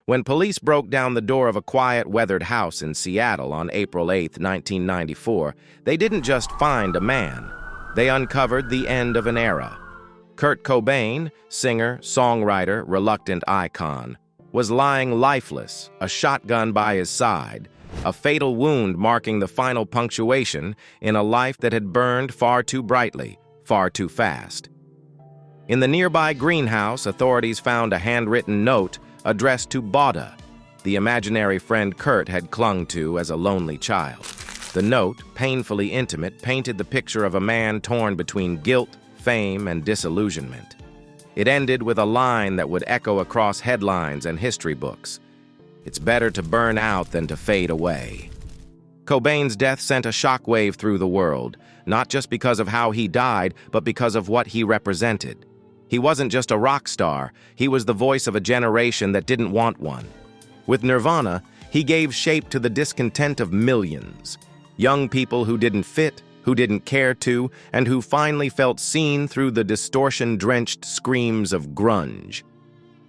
When police broke down the door of a quiet, weathered house in Seattle on April 8, 1994, they didn't just find a man. They uncovered the end of an era. Kurt Cobain, singer, songwriter, reluctant icon, was lying lifeless, a shotgun by his side, a fatal wound marking the final punctuation in a life that had burned far too brightly, far too fast. In the nearby greenhouse, authorities found a handwritten note addressed to Bada, the imaginary friend Kurt had clung to as a lonely child. The note, painfully intimate, painted the picture of a man torn between guilt, fame, and disillusionment. It ended with a line that would echo across headlines and history books. "It's better to burn out than to fade away." Cobain's death sent a shockwave through the world, not just because of how he died, but because of what he represented. He wasn't just a rock star, he was the voice of a generation that didn't want one. With Nirvana, he gave shape to the discontent of millions. Young people who didn't fit, who didn't care to, and who finally felt seen through the distortion-drenched screams of grunge.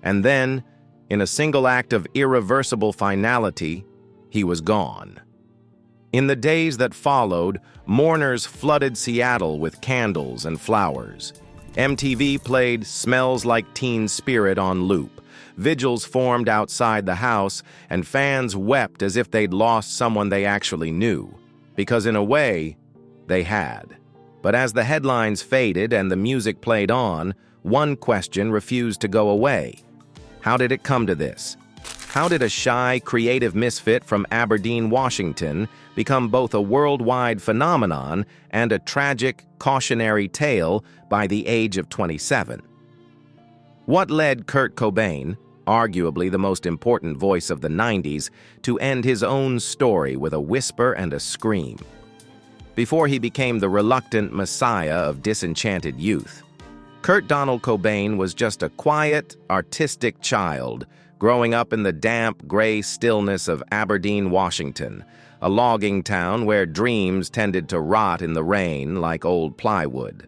And then, in a single act of irreversible finality, he was gone. In the days that followed, mourners flooded Seattle with candles and flowers. MTV played Smells Like Teen Spirit on loop. Vigils formed outside the house, and fans wept as if they'd lost someone they actually knew. Because in a way, they had. But as the headlines faded and the music played on, one question refused to go away. How did it come to this? How did a shy, creative misfit from Aberdeen, Washington, become both a worldwide phenomenon and a tragic, cautionary tale by the age of 27? What led Kurt Cobain, arguably the most important voice of the 90s, to end his own story with a whisper and a scream? Before he became the reluctant messiah of disenchanted youth, Kurt Donald Cobain was just a quiet, artistic child growing up in the damp, gray stillness of Aberdeen, Washington, a logging town where dreams tended to rot in the rain like old plywood.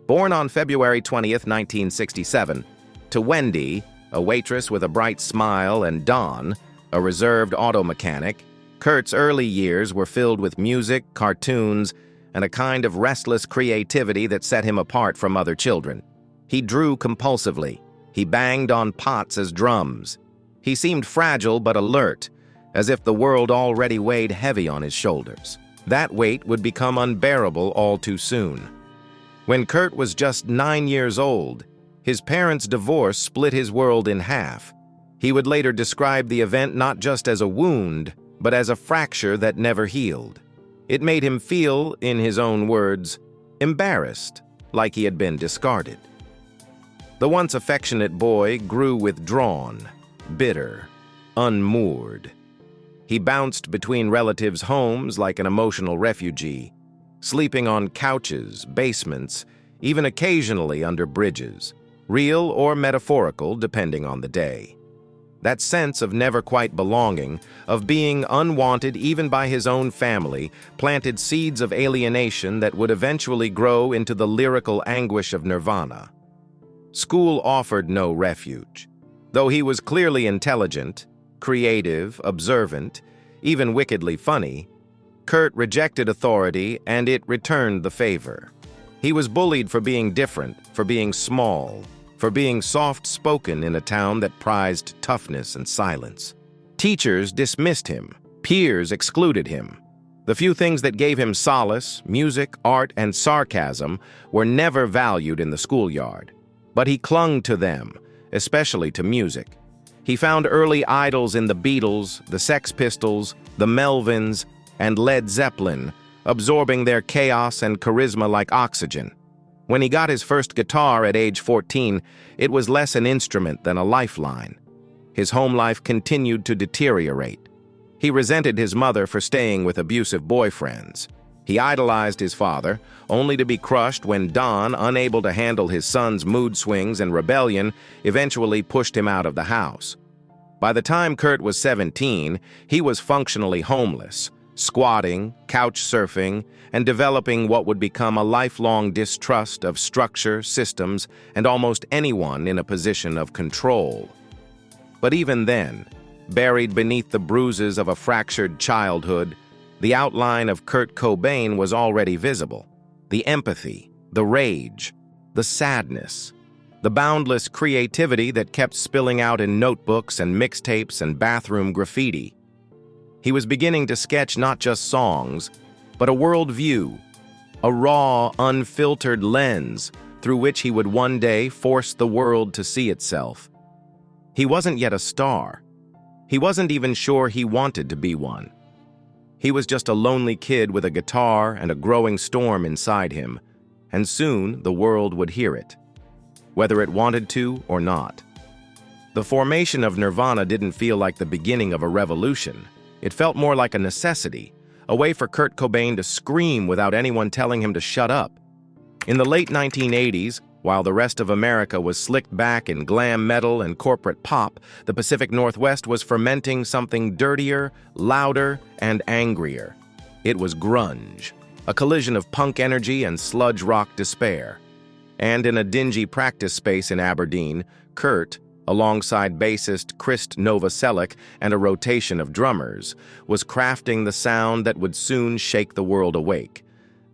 Born on February 20th, 1967, to Wendy, a waitress with a bright smile, and Don, a reserved auto mechanic, Kurt's early years were filled with music, cartoons, and a kind of restless creativity that set him apart from other children. He drew compulsively. He banged on pots as drums. He seemed fragile but alert, as if the world already weighed heavy on his shoulders. That weight would become unbearable all too soon. When Kurt was just 9 years old, his parents' divorce split his world in half. He would later describe the event not just as a wound, but as a fracture that never healed. It made him feel, in his own words, embarrassed, like he had been discarded. The once affectionate boy grew withdrawn, bitter, unmoored. He bounced between relatives' homes like an emotional refugee, sleeping on couches, basements, even occasionally under bridges, real or metaphorical depending on the day. That sense of never quite belonging, of being unwanted even by his own family, planted seeds of alienation that would eventually grow into the lyrical anguish of Nirvana. School offered no refuge. Though he was clearly intelligent, creative, observant, even wickedly funny, Kurt rejected authority and it returned the favor. He was bullied for being different, for being small, for being soft-spoken in a town that prized toughness and silence. Teachers dismissed him. Peers excluded him. The few things that gave him solace, music, art, and sarcasm, were never valued in the schoolyard. But he clung to them, especially to music. He found early idols in the Beatles, the Sex Pistols, the Melvins, and Led Zeppelin, absorbing their chaos and charisma like oxygen. When he got his first guitar at age 14, it was less an instrument than a lifeline. His home life continued to deteriorate. He resented his mother for staying with abusive boyfriends. He idolized his father, only to be crushed when Don, unable to handle his son's mood swings and rebellion, eventually pushed him out of the house. By the time Kurt was 17, he was functionally homeless, squatting, couch surfing, and developing what would become a lifelong distrust of structure, systems, and almost anyone in a position of control. But even then, buried beneath the bruises of a fractured childhood, the outline of Kurt Cobain was already visible. The empathy, the rage, the sadness, the boundless creativity that kept spilling out in notebooks and mixtapes and bathroom graffiti. He was beginning to sketch not just songs, but a worldview, a raw, unfiltered lens through which he would one day force the world to see itself. He wasn't yet a star. He wasn't even sure he wanted to be one. He was just a lonely kid with a guitar and a growing storm inside him, and soon the world would hear it, whether it wanted to or not. The formation of Nirvana didn't feel like the beginning of a revolution. It felt more like a necessity, a way for Kurt Cobain to scream without anyone telling him to shut up. In the late 1980s, while the rest of America was slicked back in glam metal and corporate pop, the Pacific Northwest was fermenting something dirtier, louder, and angrier. It was grunge, a collision of punk energy and sludge rock despair. And in a dingy practice space in Aberdeen, Kurt, alongside bassist Chris Novoselic and a rotation of drummers, was crafting the sound that would soon shake the world awake.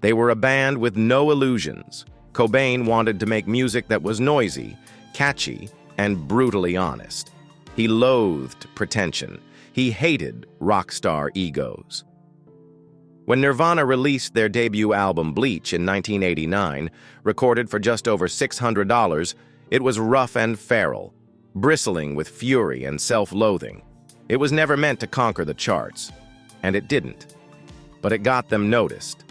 They were a band with no illusions. Cobain wanted to make music that was noisy, catchy, and brutally honest. He loathed pretension. He hated rock star egos. When Nirvana released their debut album Bleach in 1989, recorded for just over $600, it was rough and feral, bristling with fury and self-loathing. It was never meant to conquer the charts, and it didn't. But it got them noticed.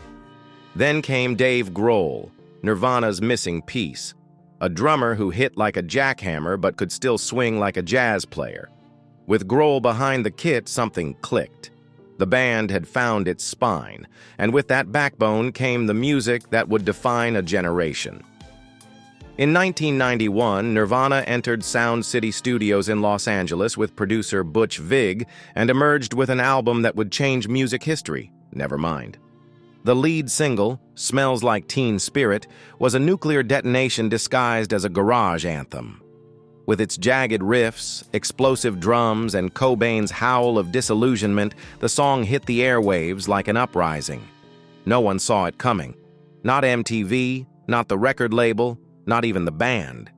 Then came Dave Grohl, Nirvana's missing piece, a drummer who hit like a jackhammer but could still swing like a jazz player. With Grohl behind the kit, something clicked. The band had found its spine, and with that backbone came the music that would define a generation. In 1991, Nirvana entered Sound City Studios in Los Angeles with producer Butch Vig and emerged with an album that would change music history, Nevermind. The lead single, Smells Like Teen Spirit, was a nuclear detonation disguised as a garage anthem. With its jagged riffs, explosive drums, and Cobain's howl of disillusionment, the song hit the airwaves like an uprising. No one saw it coming. Not MTV, not the record label, not even the band.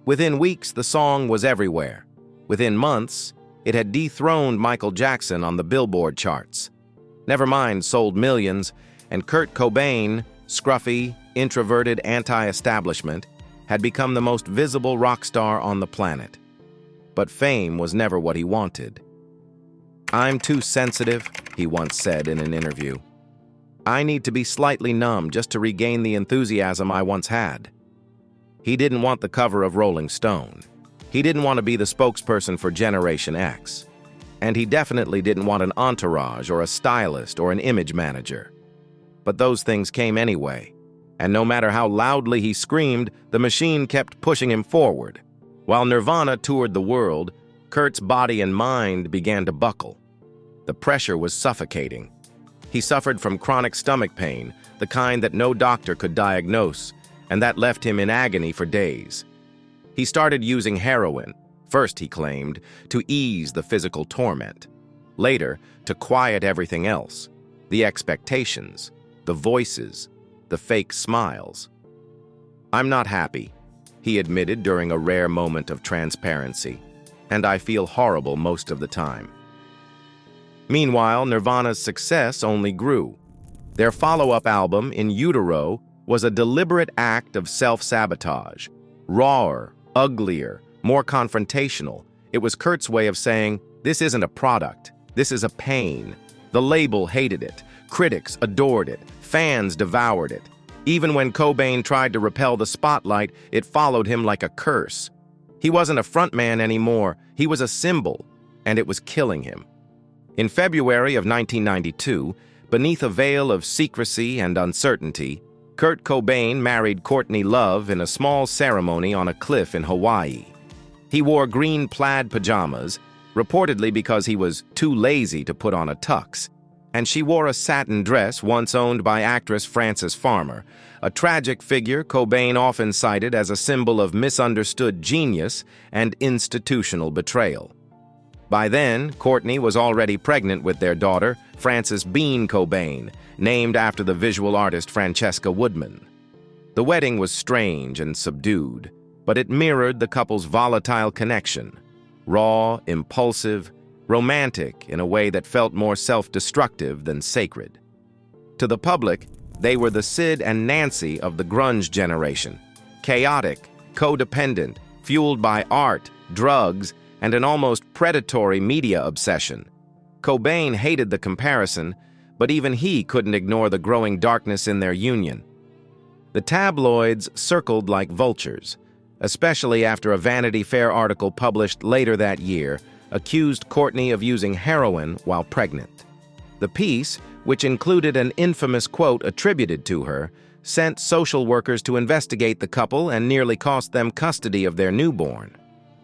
Within weeks, the song was everywhere. Within months, it had dethroned Michael Jackson on the Billboard charts. Nevermind sold millions, and Kurt Cobain, scruffy, introverted anti-establishment, had become the most visible rock star on the planet. But fame was never what he wanted. "I'm too sensitive," he once said in an interview. "I need to be slightly numb just to regain the enthusiasm I once had." He didn't want the cover of Rolling Stone. He didn't want to be the spokesperson for Generation X. And he definitely didn't want an entourage or a stylist or an image manager. But those things came anyway. And no matter how loudly he screamed, the machine kept pushing him forward. While Nirvana toured the world, Kurt's body and mind began to buckle. The pressure was suffocating. He suffered from chronic stomach pain, the kind that no doctor could diagnose, and that left him in agony for days. He started using heroin, first, he claimed, to ease the physical torment. Later, to quiet everything else, the expectations, the voices, the fake smiles. "I'm not happy," he admitted during a rare moment of transparency, "and I feel horrible most of the time." Meanwhile, Nirvana's success only grew. Their follow-up album, In Utero, was a deliberate act of self-sabotage. Rawer, uglier, more confrontational. It was Kurt's way of saying, "This isn't a product. This is a pain." The label hated it. Critics adored it. Fans devoured it. Even when Cobain tried to repel the spotlight, it followed him like a curse. He wasn't a frontman anymore. He was a symbol, and it was killing him. In February of 1992, beneath a veil of secrecy and uncertainty, Kurt Cobain married Courtney Love in a small ceremony on a cliff in Hawaii. He wore green plaid pajamas, reportedly because he was too lazy to put on a tux, and she wore a satin dress once owned by actress Frances Farmer, a tragic figure Cobain often cited as a symbol of misunderstood genius and institutional betrayal. By then, Courtney was already pregnant with their daughter, Frances Bean Cobain, named after the visual artist Francesca Woodman. The wedding was strange and subdued, but it mirrored the couple's volatile connection. Raw, impulsive, romantic in a way that felt more self-destructive than sacred. To the public, they were the Sid and Nancy of the grunge generation. Chaotic, codependent, fueled by art, drugs, and an almost predatory media obsession. Cobain hated the comparison, but even he couldn't ignore the growing darkness in their union. The tabloids circled like vultures, especially after a Vanity Fair article published later that year accused Courtney of using heroin while pregnant. The piece, which included an infamous quote attributed to her, sent social workers to investigate the couple and nearly cost them custody of their newborn.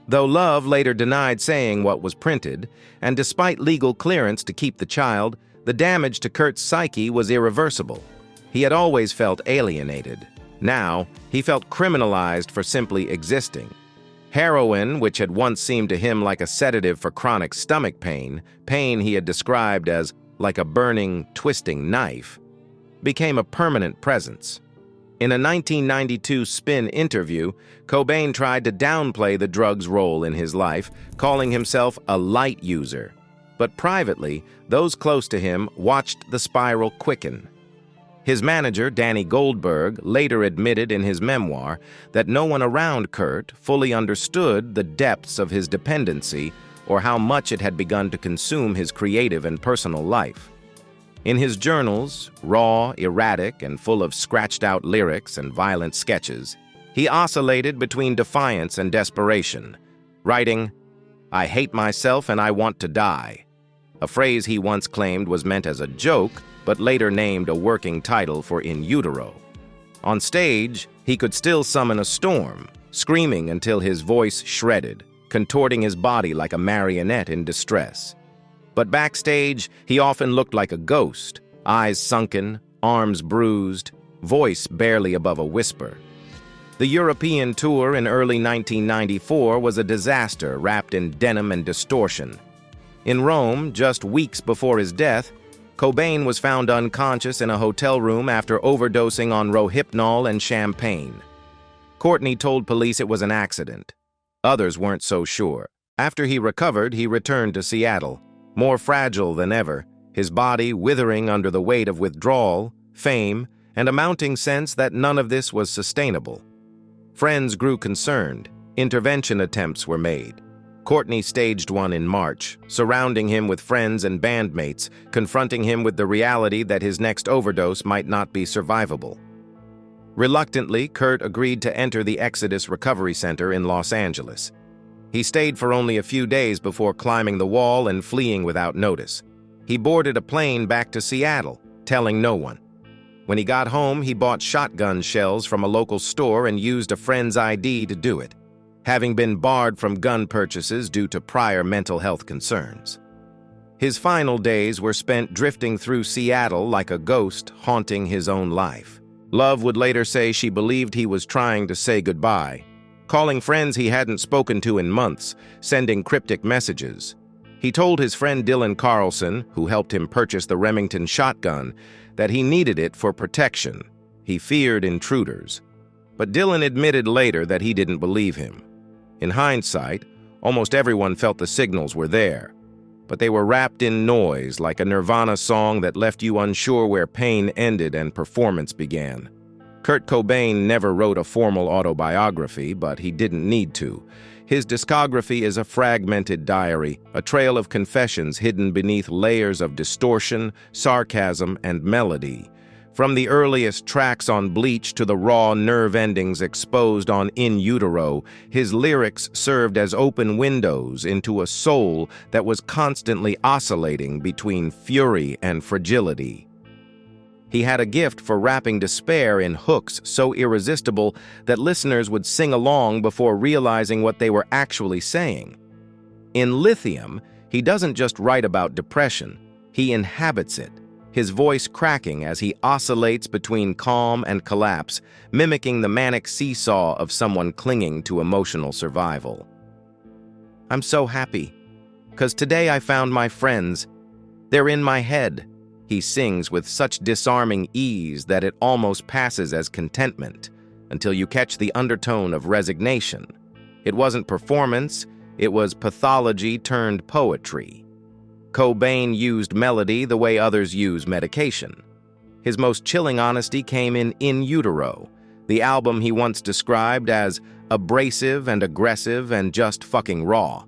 Though Love later denied saying what was printed, and despite legal clearance to keep the child, the damage to Kurt's psyche was irreversible. He had always felt alienated. Now, he felt criminalized for simply existing. Heroin, which had once seemed to him like a sedative for chronic stomach pain he had described as like a burning, twisting knife, became a permanent presence. In a 1992 Spin interview, Cobain tried to downplay the drug's role in his life, calling himself a light user. But privately, those close to him watched the spiral quicken. His manager, Danny Goldberg, later admitted in his memoir that no one around Kurt fully understood the depths of his dependency or how much it had begun to consume his creative and personal life. In his journals, raw, erratic, and full of scratched-out lyrics and violent sketches, he oscillated between defiance and desperation, writing, "I hate myself and I want to die," a phrase he once claimed was meant as a joke, but later named a working title for In Utero. On stage, he could still summon a storm, screaming until his voice shredded, contorting his body like a marionette in distress. But backstage, he often looked like a ghost, eyes sunken, arms bruised, voice barely above a whisper. The European tour in early 1994 was a disaster wrapped in denim and distortion. In Rome, just weeks before his death, Cobain was found unconscious in a hotel room after overdosing on Rohypnol and champagne. Courtney told police it was an accident. Others weren't so sure. After he recovered, he returned to Seattle, more fragile than ever, his body withering under the weight of withdrawal, fame, and a mounting sense that none of this was sustainable. Friends grew concerned. Intervention attempts were made. Courtney staged one in March, surrounding him with friends and bandmates, confronting him with the reality that his next overdose might not be survivable. Reluctantly, Kurt agreed to enter the Exodus Recovery Center in Los Angeles. He stayed for only a few days before climbing the wall and fleeing without notice. He boarded a plane back to Seattle, telling no one. When he got home, he bought shotgun shells from a local store and used a friend's ID to do it, having been barred from gun purchases due to prior mental health concerns. His final days were spent drifting through Seattle like a ghost haunting his own life. Love would later say she believed he was trying to say goodbye, calling friends he hadn't spoken to in months, sending cryptic messages. He told his friend Dylan Carlson, who helped him purchase the Remington shotgun, that he needed it for protection. He feared intruders. But Dylan admitted later that he didn't believe him. In hindsight, almost everyone felt the signals were there, but they were wrapped in noise like a Nirvana song that left you unsure where pain ended and performance began. Kurt Cobain never wrote a formal autobiography, but he didn't need to. His discography is a fragmented diary, a trail of confessions hidden beneath layers of distortion, sarcasm, and melody. From the earliest tracks on Bleach to the raw nerve endings exposed on In Utero, his lyrics served as open windows into a soul that was constantly oscillating between fury and fragility. He had a gift for wrapping despair in hooks so irresistible that listeners would sing along before realizing what they were actually saying. In Lithium, he doesn't just write about depression, he inhabits it, his voice cracking as he oscillates between calm and collapse, mimicking the manic seesaw of someone clinging to emotional survival. "I'm so happy. 'Cause today I found my friends. They're in my head." He sings with such disarming ease that it almost passes as contentment, until you catch the undertone of resignation. It wasn't performance, it was pathology turned poetry. Cobain used melody the way others use medication. His most chilling honesty came in Utero, the album he once described as abrasive and aggressive and just fucking raw.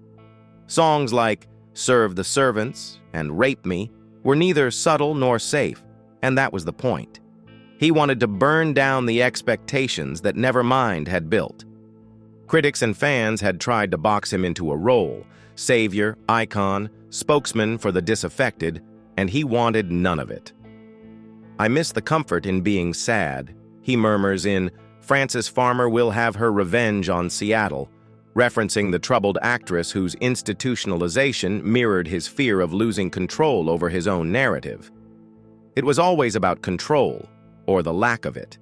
Songs like Serve the Servants and Rape Me were neither subtle nor safe, and that was the point. He wanted to burn down the expectations that Nevermind had built. Critics and fans had tried to box him into a role, savior, icon, spokesman for the disaffected, and he wanted none of it. "I miss the comfort in being sad," he murmurs in Frances Farmer Will Have Her Revenge on Seattle, referencing the troubled actress whose institutionalization mirrored his fear of losing control over his own narrative. It was always about control, or the lack of it.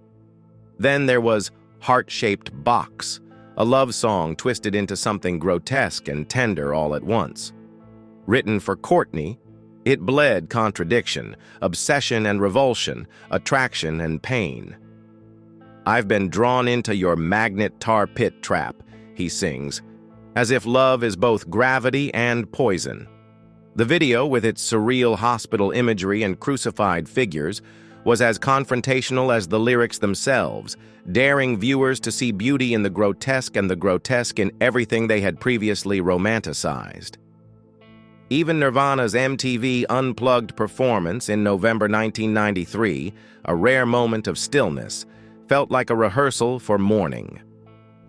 Then there was Heart-Shaped Box, a love song twisted into something grotesque and tender all at once. Written for Courtney, it bled contradiction, obsession and revulsion, attraction and pain. "I've been drawn into your magnet tar pit trap," he sings, as if love is both gravity and poison. The video, with its surreal hospital imagery and crucified figures, was as confrontational as the lyrics themselves, daring viewers to see beauty in the grotesque and the grotesque in everything they had previously romanticized. Even Nirvana's MTV Unplugged performance in November 1993, a rare moment of stillness, felt like a rehearsal for mourning.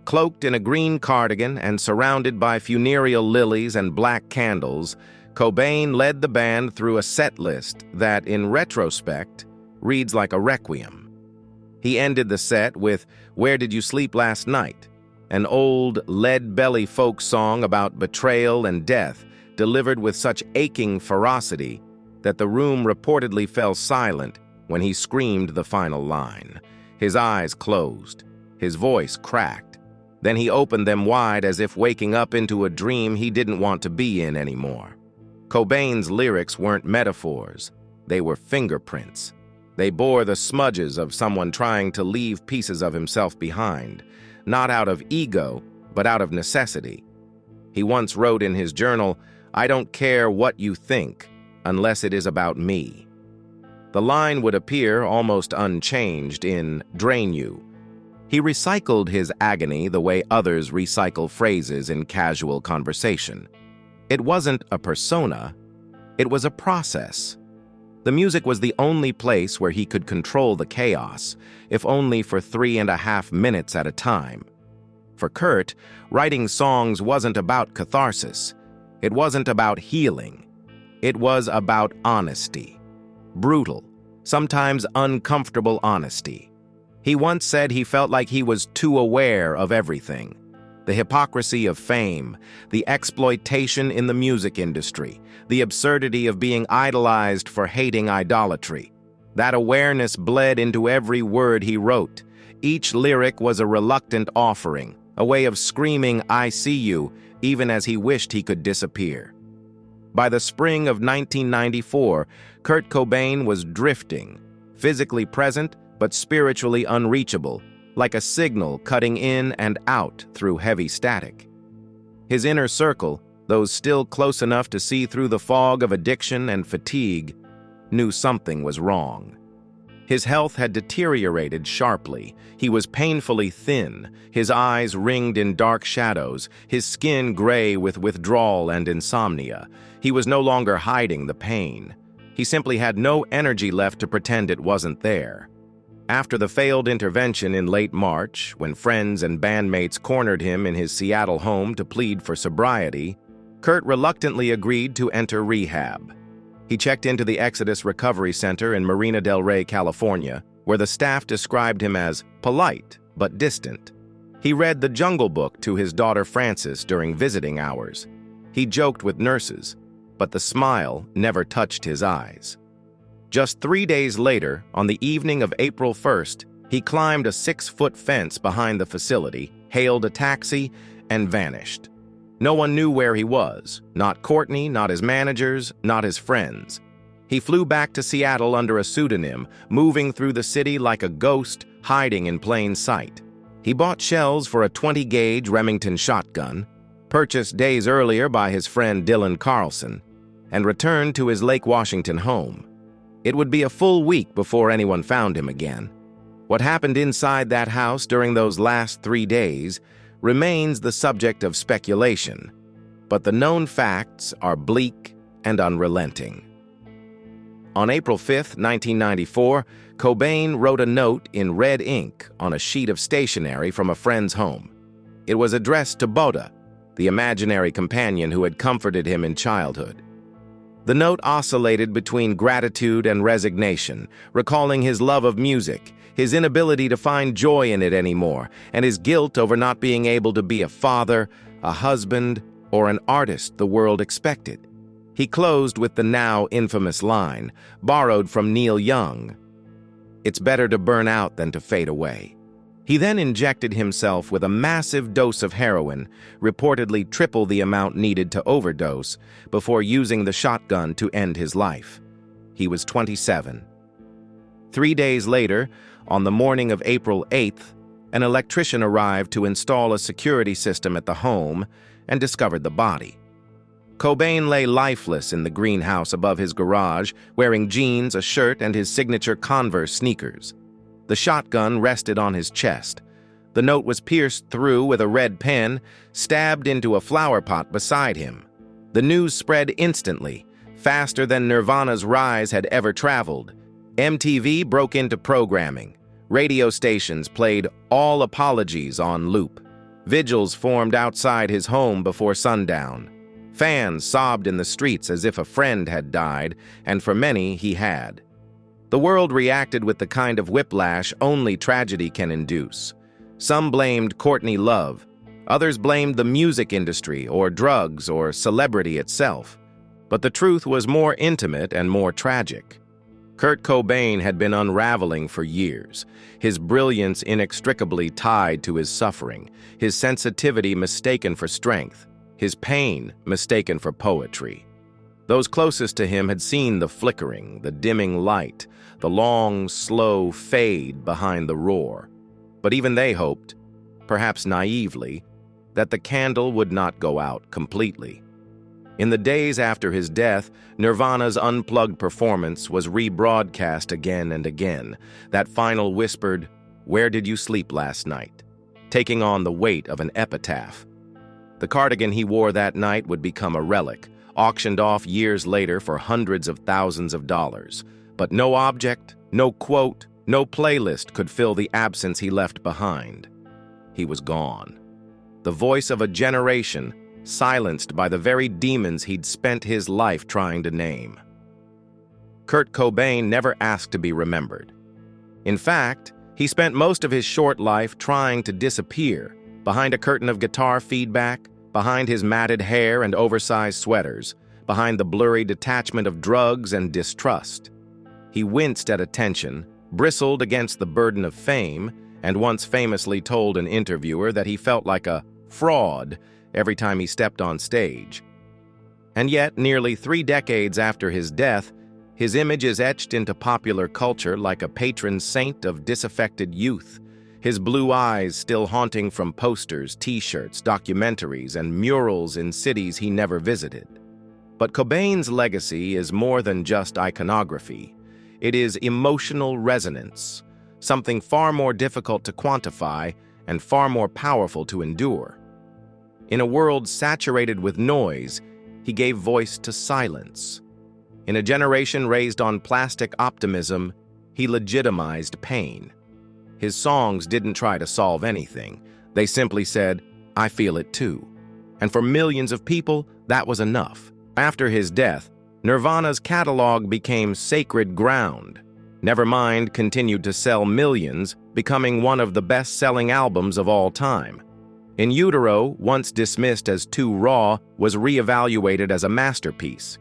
Cloaked in a green cardigan and surrounded by funereal lilies and black candles, Cobain led the band through a set list that, in retrospect, reads like a requiem. He ended the set with Where Did You Sleep Last Night?, an old lead-belly folk song about betrayal and death, delivered with such aching ferocity that the room reportedly fell silent when he screamed the final line. His eyes closed, his voice cracked. Then he opened them wide as if waking up into a dream he didn't want to be in anymore. Cobain's lyrics weren't metaphors, they were fingerprints. They bore the smudges of someone trying to leave pieces of himself behind, not out of ego, but out of necessity. He once wrote in his journal, "I don't care what you think, unless it is about me." The line would appear almost unchanged in Drain You. He recycled his agony the way others recycle phrases in casual conversation. It wasn't a persona, it was a process. The music was the only place where he could control the chaos, if only for 3.5 minutes at a time. For Kurt, writing songs wasn't about catharsis. It wasn't about healing. It was about honesty. Brutal, sometimes uncomfortable honesty. He once said he felt like he was too aware of everything. The hypocrisy of fame, the exploitation in the music industry, the absurdity of being idolized for hating idolatry. That awareness bled into every word he wrote. Each lyric was a reluctant offering, a way of screaming, "I see you," even as he wished he could disappear. By the spring of 1994, Kurt Cobain was drifting, physically present but spiritually unreachable, like a signal cutting in and out through heavy static. His inner circle, those still close enough to see through the fog of addiction and fatigue, knew something was wrong. His health had deteriorated sharply. He was painfully thin, his eyes ringed in dark shadows, his skin gray with withdrawal and insomnia. He was no longer hiding the pain. He simply had no energy left to pretend it wasn't there. After the failed intervention in late March, when friends and bandmates cornered him in his Seattle home to plead for sobriety, Kurt reluctantly agreed to enter rehab. He checked into the Exodus Recovery Center in Marina del Rey, California, where the staff described him as polite but distant. He read the Jungle Book to his daughter Frances during visiting hours. He joked with nurses, but the smile never touched his eyes. Just 3 days later, on the evening of April 1st, he climbed a 6-foot fence behind the facility, hailed a taxi, and vanished. No one knew where he was, not Courtney, not his managers, not his friends. He flew back to Seattle under a pseudonym, moving through the city like a ghost, hiding in plain sight. He bought shells for a 20-gauge Remington shotgun, purchased days earlier by his friend Dylan Carlson, and returned to his Lake Washington home. It would be a full week before anyone found him again. What happened inside that house during those last 3 days remains the subject of speculation, but the known facts are bleak and unrelenting. On April 5, 1994, Cobain wrote a note in red ink on a sheet of stationery from a friend's home. It was addressed to Boda, the imaginary companion who had comforted him in childhood. The note oscillated between gratitude and resignation, recalling his love of music, his inability to find joy in it anymore, and his guilt over not being able to be a father, a husband, or an artist the world expected. He closed with the now infamous line, borrowed from Neil Young, "It's better to burn out than to fade away." He then injected himself with a massive dose of heroin, reportedly triple the amount needed to overdose, before using the shotgun to end his life. He was 27. 3 days later, on the morning of April 8th, an electrician arrived to install a security system at the home and discovered the body. Cobain lay lifeless in the greenhouse above his garage, wearing jeans, a shirt, and his signature Converse sneakers. The shotgun rested on his chest. The note was pierced through with a red pen, stabbed into a flower pot beside him. The news spread instantly, faster than Nirvana's Rise had ever traveled. MTV broke into programming. Radio stations played All Apologies on loop. Vigils formed outside his home before sundown. Fans sobbed in the streets as if a friend had died, and for many, he had. The world reacted with the kind of whiplash only tragedy can induce. Some blamed Courtney Love. Others blamed the music industry or drugs or celebrity itself. But the truth was more intimate and more tragic. Kurt Cobain had been unraveling for years, his brilliance inextricably tied to his suffering, his sensitivity mistaken for strength, his pain mistaken for poetry. Those closest to him had seen the flickering, the dimming light, the long, slow fade behind the roar. But even they hoped, perhaps naively, that the candle would not go out completely. In the days after his death, Nirvana's unplugged performance was rebroadcast again and again, that final whispered, "Where did you sleep last night?" taking on the weight of an epitaph. The cardigan he wore that night would become a relic, auctioned off years later for hundreds of thousands of dollars. But no object, no quote, no playlist could fill the absence he left behind. He was gone. The voice of a generation, silenced by the very demons he'd spent his life trying to name. Kurt Cobain never asked to be remembered. In fact, he spent most of his short life trying to disappear, behind a curtain of guitar feedback, behind his matted hair and oversized sweaters, behind the blurry detachment of drugs and distrust. He winced at attention, bristled against the burden of fame, and once famously told an interviewer that he felt like a fraud every time he stepped on stage. And yet, nearly 3 decades after his death, his image is etched into popular culture like a patron saint of disaffected youth, his blue eyes still haunting from posters, t-shirts, documentaries, and murals in cities he never visited. But Cobain's legacy is more than just iconography. It is emotional resonance, something far more difficult to quantify and far more powerful to endure. In a world saturated with noise, he gave voice to silence. In a generation raised on plastic optimism, he legitimized pain. His songs didn't try to solve anything. They simply said, "I feel it too." And for millions of people, that was enough. After his death, Nirvana's catalog became sacred ground. Nevermind continued to sell millions, becoming one of the best-selling albums of all time. In Utero, once dismissed as too raw, was reevaluated as a masterpiece.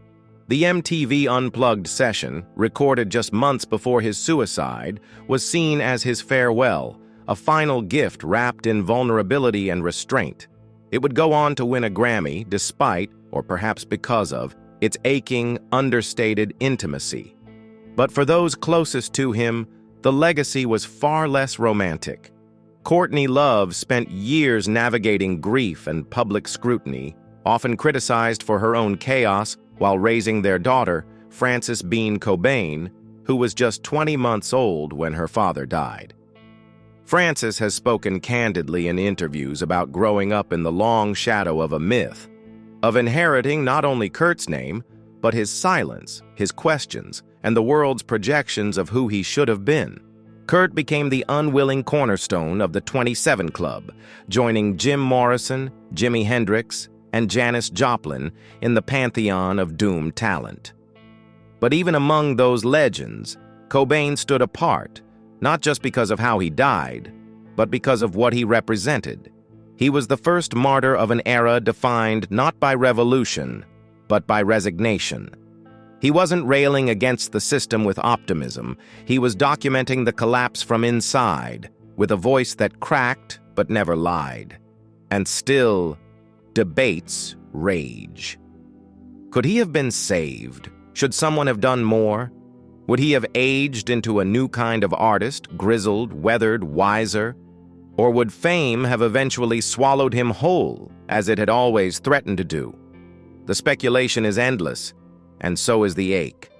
The MTV Unplugged session, recorded just months before his suicide, was seen as his farewell, a final gift wrapped in vulnerability and restraint. It would go on to win a Grammy despite, or perhaps because of, its aching, understated intimacy. But for those closest to him, the legacy was far less romantic. Courtney Love spent years navigating grief and public scrutiny, often criticized for her own chaos while raising their daughter, Frances Bean Cobain, who was just 20 months old when her father died. Frances has spoken candidly in interviews about growing up in the long shadow of a myth, of inheriting not only Kurt's name, but his silence, his questions, and the world's projections of who he should have been. Kurt became the unwilling cornerstone of the 27 Club, joining Jim Morrison, Jimi Hendrix, and Janis Joplin in the pantheon of doomed talent. But even among those legends, Cobain stood apart, not just because of how he died, but because of what he represented. He was the first martyr of an era defined not by revolution, but by resignation. He wasn't railing against the system with optimism. He was documenting the collapse from inside, with a voice that cracked but never lied. And still, debates rage. Could he have been saved? Should someone have done more? Would he have aged into a new kind of artist, grizzled, weathered, wiser? Or would fame have eventually swallowed him whole, as it had always threatened to do? The speculation is endless, and so is the ache.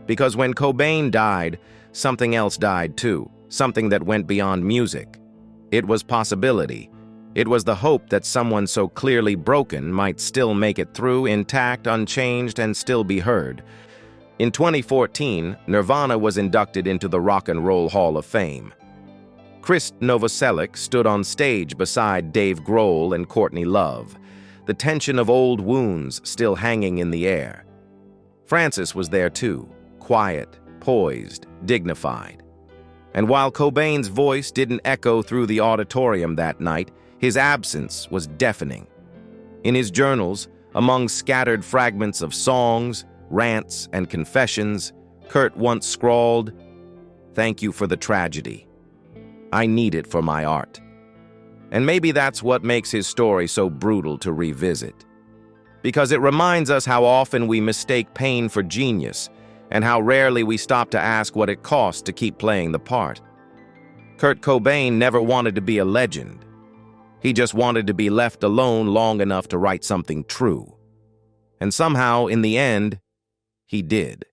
Because when Cobain died, something else died too, something that went beyond music. It was possibility. It was the hope that someone so clearly broken might still make it through intact, unchanged, and still be heard. In 2014, Nirvana was inducted into the Rock and Roll Hall of Fame. Chris Novoselic stood on stage beside Dave Grohl and Courtney Love, the tension of old wounds still hanging in the air. Frances was there too, quiet, poised, dignified. And while Cobain's voice didn't echo through the auditorium that night, his absence was deafening. In his journals, among scattered fragments of songs, rants, and confessions, Kurt once scrawled, "Thank you for the tragedy. I need it for my art." And maybe that's what makes his story so brutal to revisit. Because it reminds us how often we mistake pain for genius, and how rarely we stop to ask what it costs to keep playing the part. Kurt Cobain never wanted to be a legend. He just wanted to be left alone long enough to write something true. And somehow, in the end, he did.